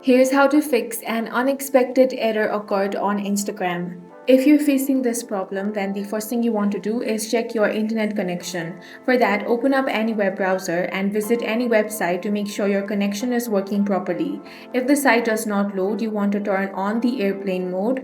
Here's how to fix an unexpected error occurred on Instagram. If you're facing this problem, then the first thing you want to do is check your internet connection. For that, open up any web browser and visit any website to make sure your connection is working properly. If the site does not load, you want to turn on the airplane mode.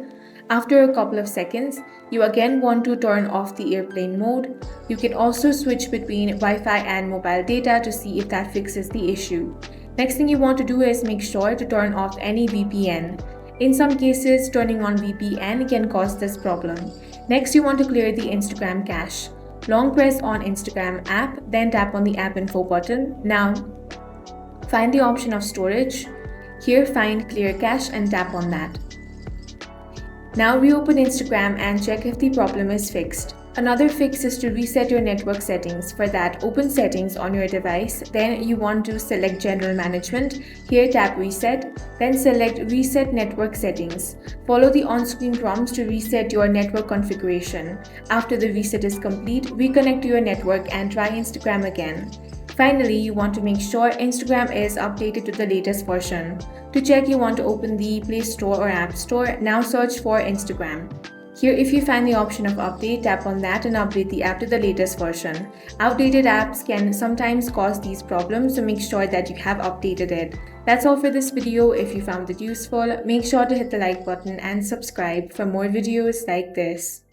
After a couple of seconds, you again want to turn off the airplane mode. You can also switch between Wi-Fi and mobile data to see if that fixes the issue. Next thing you want to do is make sure to turn off any VPN. In some cases, turning on VPN can cause this problem. Next, you want to clear the Instagram cache. Long press on Instagram app, then tap on the app info button. Now, find the option of storage. Here, find clear cache and tap on that. Now reopen Instagram and check if the problem is fixed. Another fix is to reset your network settings. For that, open settings on your device, then you want to select general management. Here tap reset, then select reset network settings. Follow the on-screen prompts to reset your network configuration. After the reset is complete, reconnect to your network and try Instagram again. Finally, you want to make sure Instagram is updated to the latest version. To check, you want to open the Play Store or App Store. Now search for Instagram. Here, if you find the option of update, tap on that and update the app to the latest version. Outdated apps can sometimes cause these problems, so make sure that you have updated it. That's all for this video. If you found it useful, make sure to hit the like button and subscribe for more videos like this.